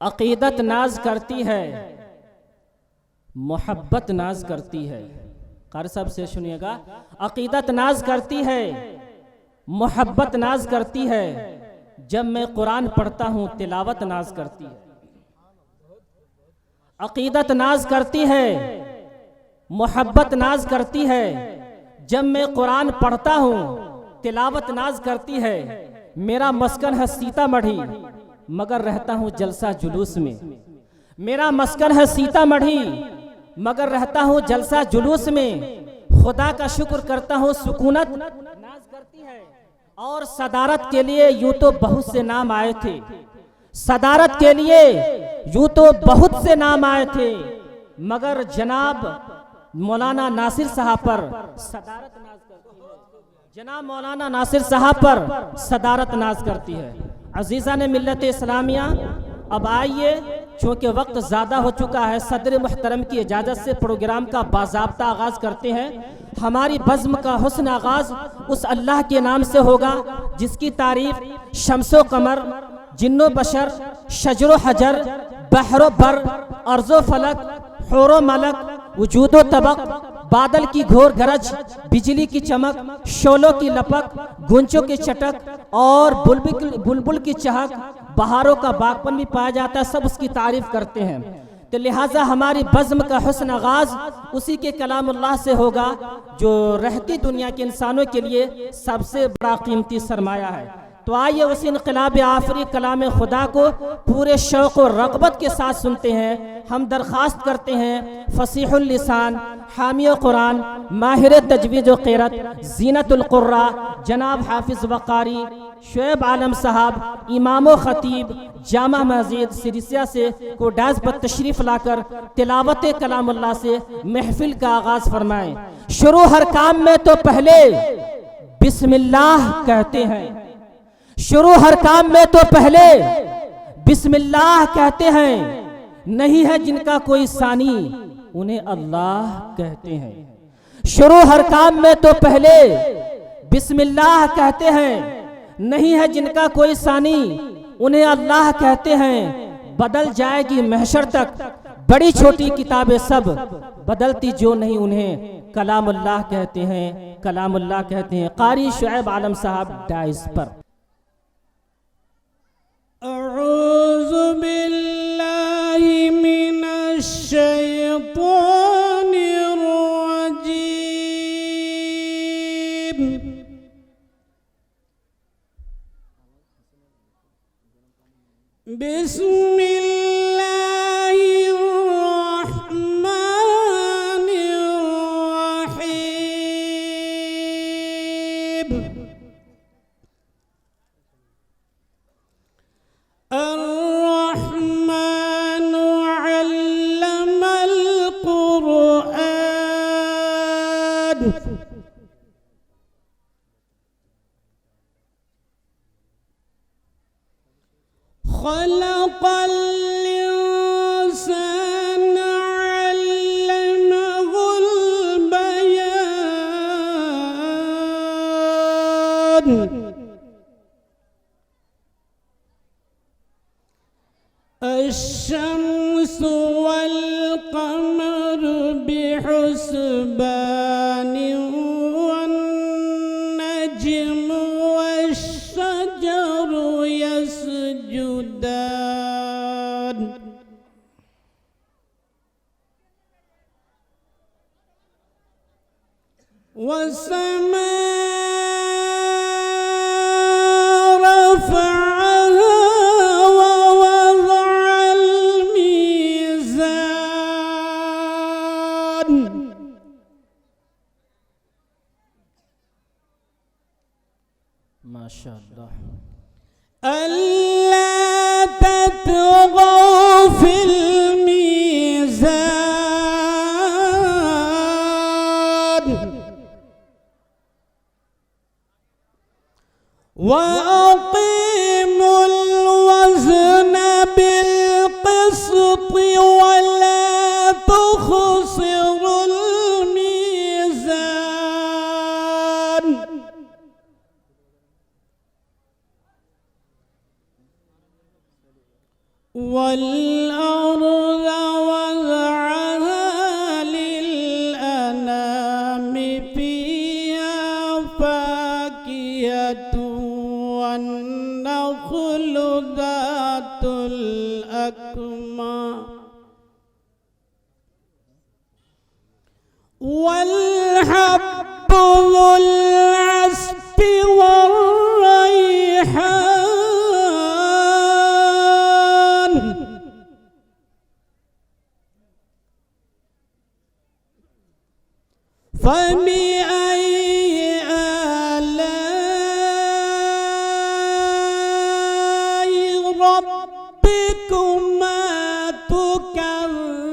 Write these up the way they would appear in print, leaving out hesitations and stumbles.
अकीदत नाज करती है, मोहब्बत नाज करती है। कारी साहब से सुनिएगा, अकीदत नाज करती है, मोहब्बत नाज करती है। जब मैं कुरान पढ़ता हूँ तिलावत नाज करती है। अकीदत नाज करती है, मोहब्बत नाज करती है। जब मैं कुरान पढ़ता हूँ तिलावत नाज करती है। मेरा मस्कन है सीतामढ़ी मगर रहता हूँ जलसा जुलूस में। मेरा मस्कन है सीतामढ़ी मगर रहता हूँ जलसा जुलूस में। खुदा का शुक्र करता हूँ सुकूनत नाज करती है। और सदारत के लिए यूं तो बहुत से नाम आए थे, सदारत के लिए यूं तो बहुत से नाम आए थे, मगर जनाब मौलाना नासिर साहब पर सदारत नाज करती है। जनाब मौलाना नासिर साहब पर सदारत नाज करती है। अजीज़ा ने मिल्लत इस्लामिया, अब आइए चूँकि वक्त ज़्यादा हो चुका है, सदर मुहतरम की इजाज़त से प्रोग्राम का बाज़ाब्ता आगाज़ करते हैं। हमारी बज़्म का हुस्न आगाज़ उस अल्लाह के नाम से होगा जिसकी तारीफ़ शम्सो कमर, जिन्नो बशर, शजरो हजर, बहरो बर, अर्ज़ो फलक, होरो मलक, वजूदो तबक, बादल की घोर गरज, बिजली की चमक, शोलों की लपक, गुंजों की चटक और बुलबुल की चहक, बहारों का बागपन भी पाया जाता है। सब उसकी तारीफ करते हैं। तो लिहाजा हमारी बज़्म का हुस्न आगाज़ उसी के कलामुल्लाह से होगा जो रहती दुनिया के इंसानों के लिए सबसे बड़ा कीमती सरमाया है। तो आइए उसी इनक़िलाब आफरी कलाम खुदा को पूरे शौक़ और रग़बत के साथ सुनते हैं। हम दरख्वास्त करते हैं फ़सीहुल लिसान, हामी कुरान, माहिर तजवीज़ व क़िरत, ज़ीनतुल क़ुर्रा जनाब हाफिज़ वक़ारी शुएब आलम साहब, इमाम व ख़तीब जामा मस्जिद सिरिसिया से को डाज़ पर तशरीफ़ लाकर तिलावत कलामुल्लाह से महफ़िल का आगाज़ फरमाएँ। शुरू हर काम में तो पहले बिस्मिल्लाह कहते हैं। शुरू हर काम में तो पहले बिस्मिल्लाह कहते हैं। नहीं है जिनका कोई सानी उन्हें अल्लाह कहते हैं। शुरू हर काम में तो पहले बिस्मिल्लाह कहते हैं। नहीं है जिनका कोई सानी उन्हें अल्लाह कहते हैं। बदल जाएगी महशर तक बड़ी छोटी किताबें सब, बदलती जो नहीं उन्हें कलामुल्लाह कहते हैं, कलामुल्लाह कहते हैं। कारी शुएब आलम साहब डाइस पर। अऊज़ु बिल्लाहि मिनश शैतानिर रजीम। बिस्मिल्लाहिर रहमानिर रहीम। अर्रहमानु अल्लमल क़ुरआन। खलक़ल इंसान अल्लमहुल बयान। अश्शम्सु वल क़मरु बिहुस्बान वन नज्मु वश्शजरु यसजुदान। वस्समा रफ़अहा ववज़अल मीज़ान। माशाअल्लाह। अल्ला तत्गौ फिल मीज़ान वअक़ीमुल वज़न बिल क़िस्त वला तुख़सिरुल मीज़ान। والأرض وضعها للأنام فيها فاكهة والنخل ذات الأكمام والحب ذو العصف والريحان فبأي آلاء ربكما تكذبان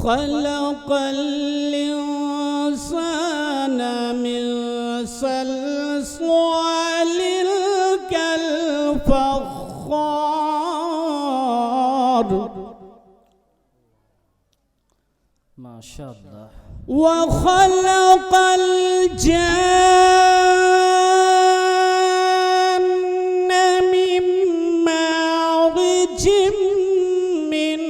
خلق الإنسان من صلصال كالفخار ما شاء الله. وخلق الجان من مارج من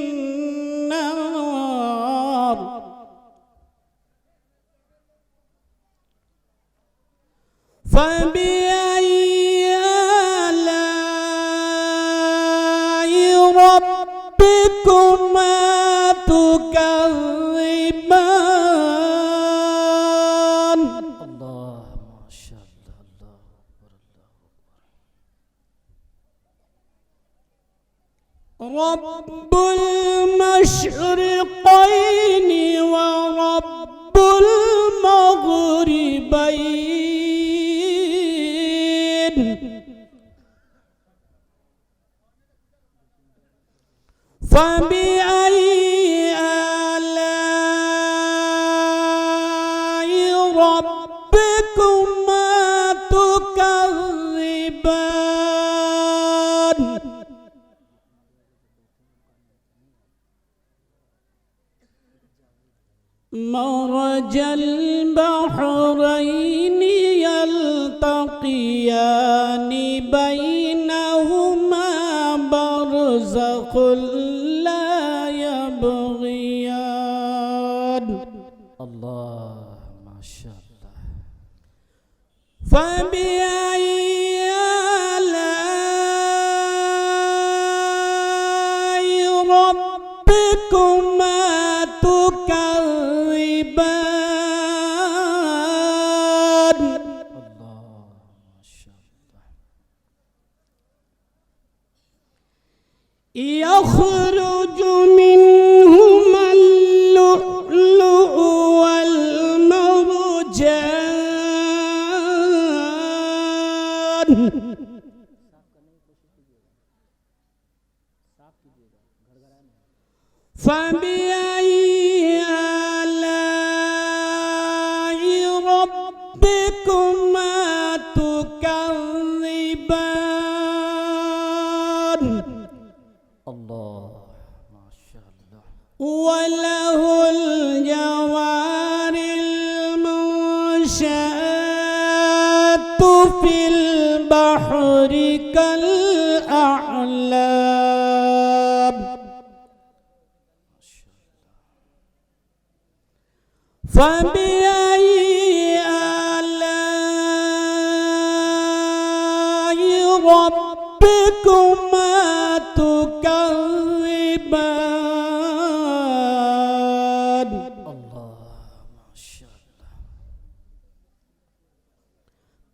نار فبأي آلاء ربكما تكذبان الله ما شاء الله. الله أكبر. رب المشرقين ورب المغربين فبأي آلاء ربكما تكذبان مرج البحرين يلتقيان بينهما برزخ لا يبغيان الله ما شاء الله. فبأي آلاء ربكما تكذبان الله ما شاء الله. يخرج منهما اللؤلؤ والمرجان فبأي آلاء ربكما تكذبان الله ما شاء الله. وله الجوار المنشآت في البحر كالأعلام فبأي آلاء ربكما تكذبان الله ما شاء الله.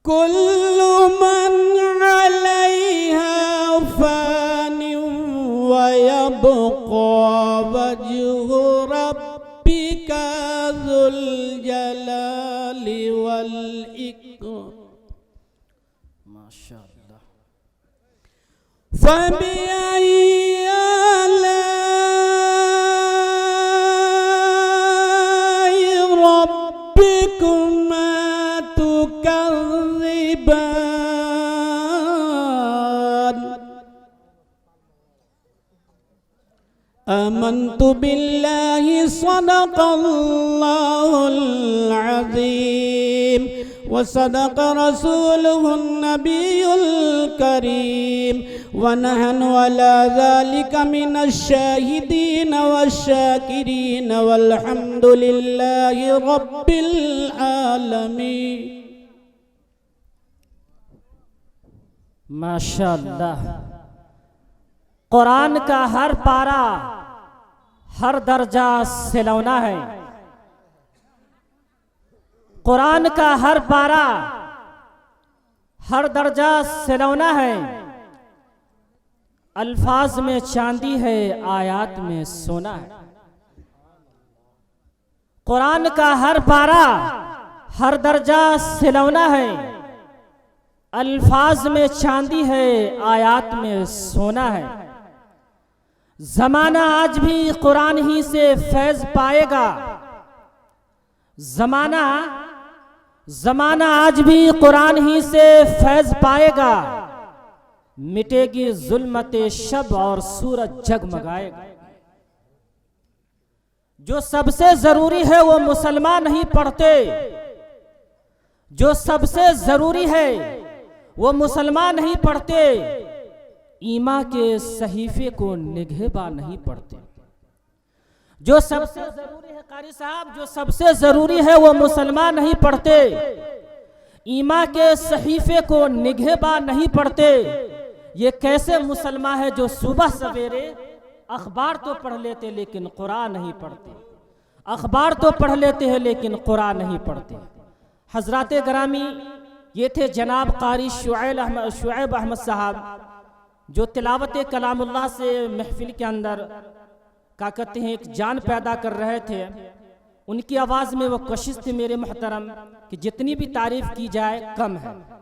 كل من عليها فان ويبقى وجه ربك ذو الجلال والإكرام ما شاء الله. فبأي آلاء ربكما تكذبان आमन्तु बिल्लाहि सदक़ल्लाहुल अज़ीम व सदक़ रसूलुहुन नबियुल करीम व नहनु अला ज़ालिका मिनश शाहिदीन वश्शाकिरीन वल्हम्दुलिल्लाहि रब्बिल आलमीन। माशाअल्लाह। कुरान का हर पारा हर दर्जा सिलौना है। कुरान का हर पारा हर दर्जा सिलौना है। अल्फाज में चांदी है, आयात में सोना है। कुरान का हर पारा हर दर्जा सिलौना है। अल्फाज में चांदी है, आयात में सोना है। जमाना आज भी कुरान ही से फैज पाएगा। जमाना आज भी कुरान ही से फैज पाएगा। मिटेगी जुल्मते शब और सूरज जगमगाएगा। जो सबसे जरूरी है वो मुसलमान नहीं पढ़ते। जो सबसे जरूरी है वो मुसलमान नहीं पढ़ते। ईमा के सहीफे को निगहबा नहीं पढ़ते। जो सबसे जरूरी है कारी साहब, जो सबसे जरूरी है वो मुसलमान नहीं पढ़ते। ईमा के सहीफे को निगहबा नहीं पढ़ते। ये कैसे मुसलमान है जो सुबह सवेरे अखबार तो पढ़ लेते लेकिन कुरान नहीं पढ़ते। अखबार तो पढ़ लेते हैं लेकिन कुरान नहीं पढ़ते। हजरात ग्रामी, ये थे जनाब कारी शुएब अहमद साहब, जो तिलावत कलामुल्लाह से महफिल के अंदर क्या कहते हैं एक जान पैदा कर रहे थे। उनकी आवाज़ में वो कशिश थी मेरे मोहतरम कि जितनी भी तारीफ़ की जाए कम है।